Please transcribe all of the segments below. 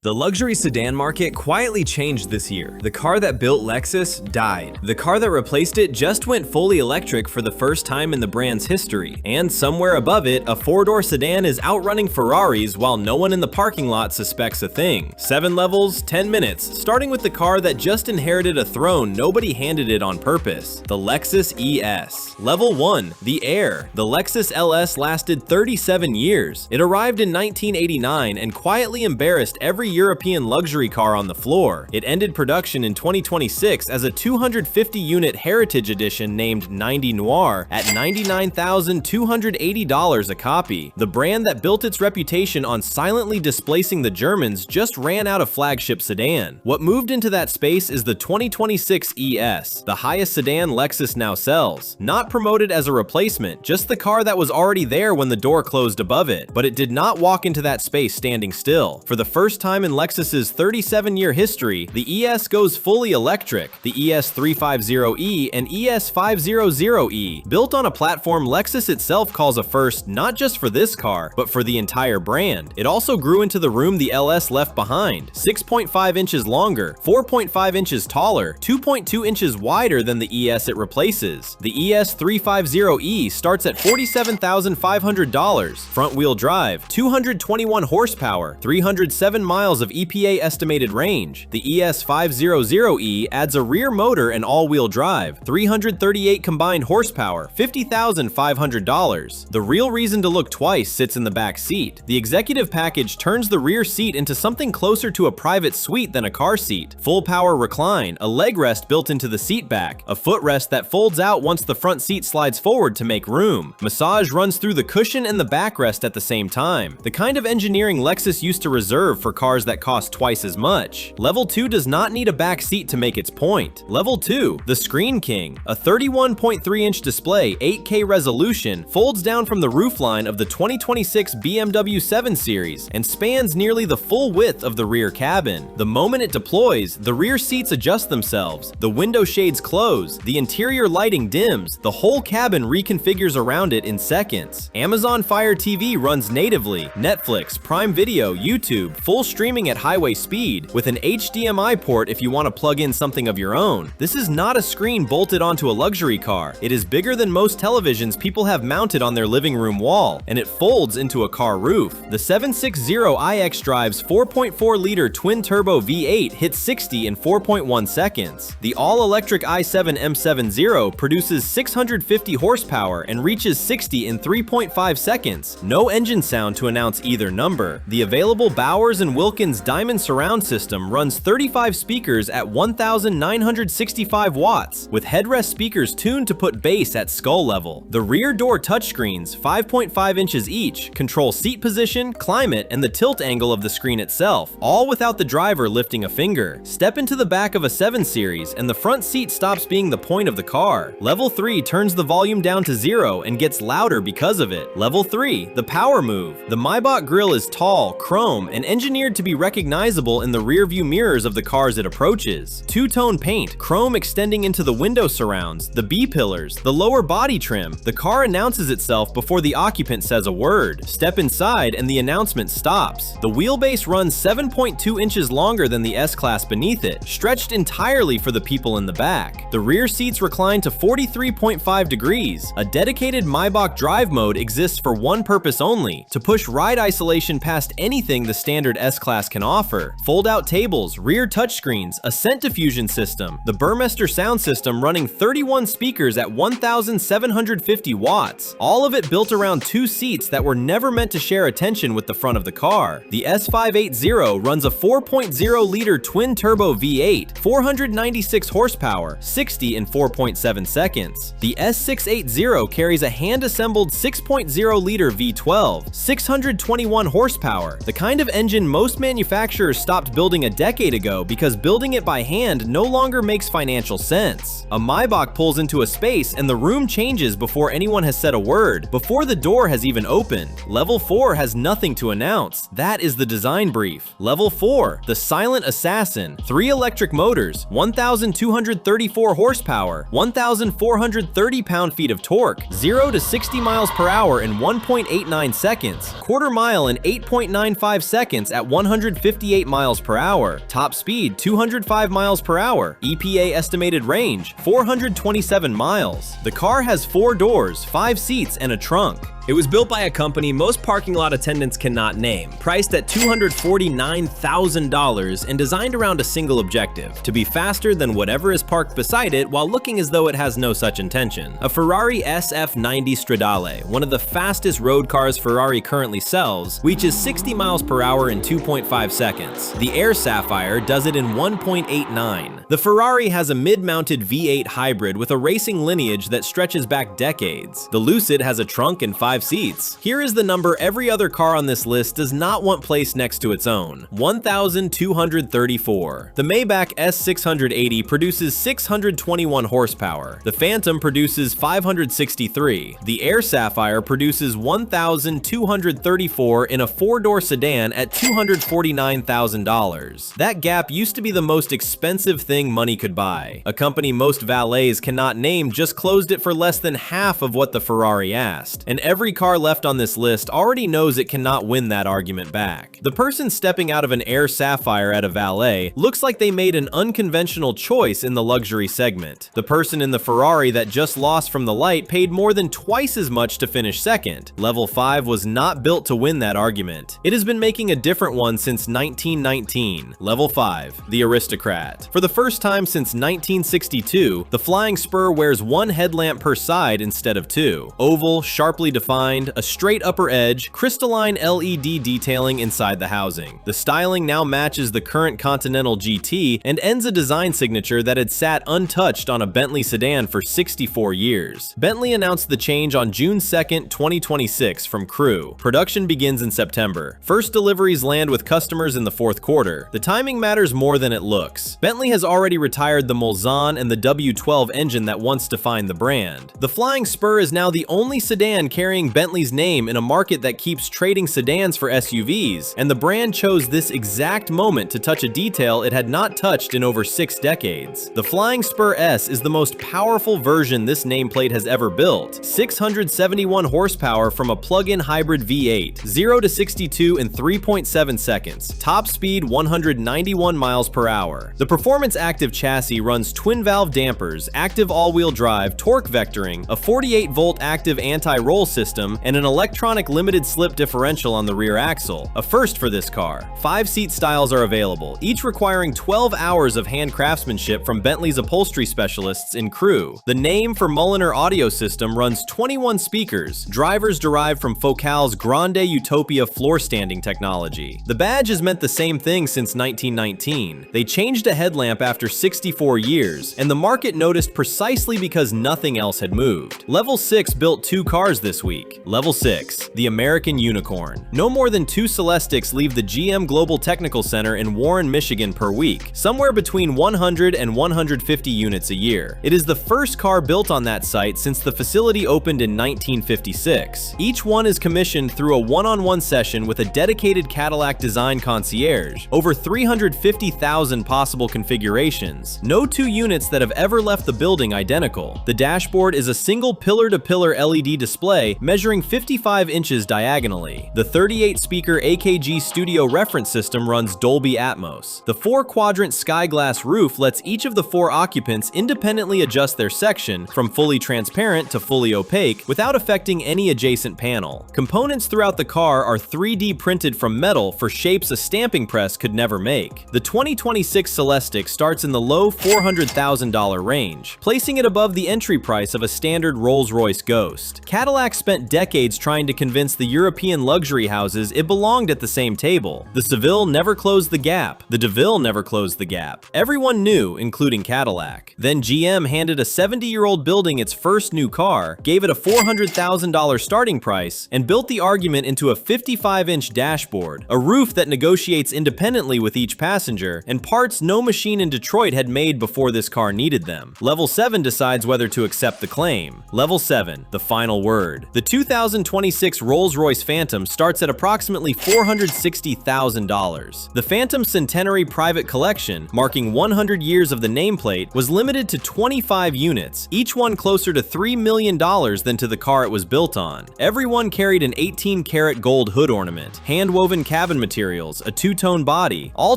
The luxury sedan market quietly changed this year. The car that built Lexus died. The car that replaced it just went fully electric for the first time in the brand's history. And somewhere above it, a four-door sedan is outrunning Ferraris while no one in the parking lot suspects a thing. 7 levels, 10 minutes, starting with the car that just inherited a throne nobody handed it on purpose, the Lexus ES. Level 1, the Air. The Lexus LS lasted 37 years. It arrived in 1989 and quietly embarrassed every European luxury car on the floor. It ended production in 2026 as a 250-unit Heritage Edition named 90 Noir at $99,280 a copy. The brand that built its reputation on silently displacing the Germans just ran out of flagship sedan. What moved into that space is the 2026 ES, the highest sedan Lexus now sells. Not promoted as a replacement, just the car that was already there when the door closed above it. But it did not walk into that space standing still. For the first time in Lexus's 37-year history, the ES goes fully electric. The ES350e and ES500e, built on a platform Lexus itself calls a first not just for this car, but for the entire brand. It also grew into the room the LS left behind, 6.5 inches longer, 4.5 inches taller, 2.2 inches wider than the ES it replaces. The ES350e starts at $47,500, front-wheel drive, 221 horsepower, 307 miles of EPA estimated range. The ES500e adds a rear motor and all-wheel drive, 338 combined horsepower, $50,500. The real reason to look twice sits in the back seat. The executive package turns the rear seat into something closer to a private suite than a car seat. Full power recline, a leg rest built into the seat back, a footrest that folds out once the front seat slides forward to make room. Massage runs through the cushion and the backrest at the same time. The kind of engineering Lexus used to reserve for cars that cost twice as much. Level 2 does not need a back seat to make its point. Level 2, the Screen King, a 31.3-inch display, 8K resolution, folds down from the roofline of the 2026 BMW 7 Series and spans nearly the full width of the rear cabin. The moment it deploys, the rear seats adjust themselves, the window shades close, the interior lighting dims, the whole cabin reconfigures around it in seconds. Amazon Fire TV runs natively, Netflix, Prime Video, YouTube, full streaming at highway speed, with an HDMI port if you want to plug in something of your own. This is not a screen bolted onto a luxury car. It is bigger than most televisions people have mounted on their living room wall, and it folds into a car roof. The 760iX drive's 4.4-liter twin-turbo V8 hits 60 in 4.1 seconds. The all-electric i7 M70 produces 650 horsepower and reaches 60 in 3.5 seconds. No engine sound to announce either number. The available Bowers & Wilkins Diamond surround system runs 35 speakers at 1,965 watts, with headrest speakers tuned to put bass at skull level. The rear door touchscreens, 5.5 inches each, control seat position, climate, and the tilt angle of the screen itself, all without the driver lifting a finger. Step into the back of a 7 Series, and the front seat stops being the point of the car. Level 3 turns the volume down to 0 and gets louder because of it. Level 3, the power move. The Maybach grille is tall, chrome, and engineered to be recognizable in the rear-view mirrors of the cars it approaches. Two-tone paint, chrome extending into the window surrounds, the B-pillars, the lower body trim. The car announces itself before the occupant says a word. Step inside and the announcement stops. The wheelbase runs 7.2 inches longer than the S-Class beneath it, stretched entirely for the people in the back. The rear seats recline to 43.5 degrees. A dedicated Maybach drive mode exists for one purpose only, to push ride isolation past anything the standard S-Class can offer. Fold-out tables, rear touchscreens, a scent diffusion system, the Burmester sound system running 31 speakers at 1,750 watts, all of it built around 2 seats that were never meant to share attention with the front of the car. The S580 runs a 4.0-liter twin-turbo V8, 496 horsepower, 60 in 4.7 seconds. The S680 carries a hand-assembled 6.0-liter V12, 621 horsepower, the kind of engine most manufacturers stopped building a decade ago because building it by hand no longer makes financial sense. A Maybach pulls into a space and the room changes before anyone has said a word, before the door has even opened. Level 4 has nothing to announce. That is the design brief. Level 4, the Silent Assassin, 3 electric motors, 1,234 horsepower, 1,430 pound-feet of torque, 0 to 60 miles per hour in 1.89 seconds, quarter mile in 8.95 seconds at 100 158 miles per hour, top speed 205 miles per hour, EPA estimated range 427 miles. The car has 4 doors, 5 seats, and a trunk. It was built by a company most parking lot attendants cannot name, priced at $249,000 and designed around a single objective: to be faster than whatever is parked beside it while looking as though it has no such intention. A Ferrari SF90 Stradale, one of the fastest road cars Ferrari currently sells, reaches 60 miles per hour in 2.5 seconds. The Air Sapphire does it in 1.89. The Ferrari has a mid-mounted V8 hybrid with a racing lineage that stretches back decades. The Lucid has a trunk and 5 seats. Here is the number every other car on this list does not want placed next to its own: 1,234. The Maybach S680 produces 621 horsepower. The Phantom produces 563. The Air Sapphire produces 1,234 in a 4-door sedan at $249,000. That gap used to be the most expensive thing money could buy. A company most valets cannot name just closed it for less than half of what the Ferrari asked, and every car left on this list already knows it cannot win that argument back. The person stepping out of an Air Sapphire at a valet looks like they made an unconventional choice in the luxury segment. The person in the Ferrari that just lost from the light paid more than twice as much to finish second. Level 5 was not built to win that argument. It has been making a different one since 1919. Level 5, the Aristocrat. For the first time since 1962, the Flying Spur wears 1 headlamp per side instead of 2. Oval, sharply defined, a straight upper edge, crystalline LED detailing inside the housing. The styling now matches the current Continental GT and ends a design signature that had sat untouched on a Bentley sedan for 64 years. Bentley announced the change on June 2nd, 2026 from Crew. Production begins in September. First deliveries land with customers in the 4th quarter. The timing matters more than it looks. Bentley has already retired the Mulsanne and the W12 engine that once defined the brand. The Flying Spur is now the only sedan carrying Bentley's name in a market that keeps trading sedans for SUVs, and the brand chose this exact moment to touch a detail it had not touched in over 6 decades. The Flying Spur S is the most powerful version this nameplate has ever built. 671 horsepower from a plug-in hybrid V8, 0 to 62 in 3.7 seconds, top speed 191 miles per hour. The Performance Active chassis runs twin-valve dampers, active all-wheel drive, torque vectoring, a 48-volt active anti-roll system, and an electronic limited slip differential on the rear axle, a first for this car. 5 seat styles are available, each requiring 12 hours of hand craftsmanship from Bentley's upholstery specialists in Crew. The name for Mulliner audio system runs 21 speakers, drivers derived from Focal's Grande Utopia floor standing technology. The badge has meant the same thing since 1919. They changed a headlamp after 64 years, and the market noticed precisely because nothing else had moved. Level 6 built 2 cars this week. Level 6, the American Unicorn. No more than 2 Celestics leave the GM Global Technical Center in Warren, Michigan per week, somewhere between 100 and 150 units a year. It is the first car built on that site since the facility opened in 1956. Each one is commissioned through a one-on-one session with a dedicated Cadillac design concierge. Over 350,000 possible configurations. No 2 units that have ever left the building identical. The dashboard is a single pillar-to-pillar LED display measuring 55 inches diagonally. The 38-speaker AKG Studio reference system runs Dolby Atmos. The 4-quadrant Skyglass roof lets each of the 4 occupants independently adjust their section from fully transparent to fully opaque without affecting any adjacent panel. Components throughout the car are 3D printed from metal for shapes a stamping press could never make. The 2026 Celestiq starts in the low $400,000 range, placing it above the entry price of a standard Rolls-Royce Ghost. Cadillac spent decades trying to convince the European luxury houses it belonged at the same table. The Seville never closed the gap. The DeVille never closed the gap. Everyone knew, including Cadillac. Then GM handed a 70-year-old building its first new car, gave it a $400,000 starting price, and built the argument into a 55-inch dashboard, a roof that negotiates independently with each passenger, and parts no machine in Detroit had made before this car needed them. Level 7 decides whether to accept the claim. Level 7, the final word. The The 2026 Rolls-Royce Phantom starts at approximately $460,000. The Phantom Centenary Private Collection, marking 100 years of the nameplate, was limited to 25 units, each one closer to $3 million than to the car it was built on. Everyone carried an 18-karat gold hood ornament, hand-woven cabin materials, a two-tone body. All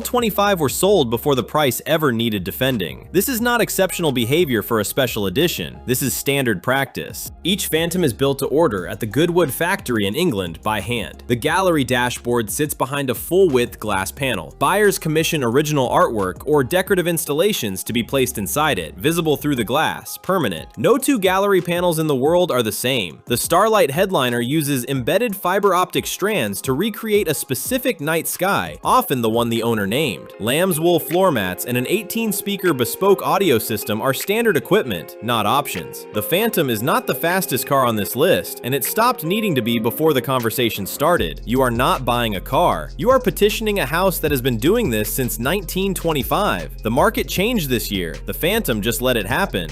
25 were sold before the price ever needed defending. This is not exceptional behavior for a special edition. This is standard practice. Each Phantom is built to order at the Goodwood factory in England by hand. The gallery dashboard sits behind a full-width glass panel. Buyers commission original artwork or decorative installations to be placed inside it, visible through the glass, permanent. No two gallery panels in the world are the same. The Starlight headliner uses embedded fiber optic strands to recreate a specific night sky, often the one the owner named. Lamb's wool floor mats and an 18-speaker bespoke audio system are standard equipment, not options. The Phantom is not the fastest car on this list, and it stopped needing to be before the conversation started. You are not buying a car. You are petitioning a house that has been doing this since 1925. The market changed this year. The Phantom just let it happen.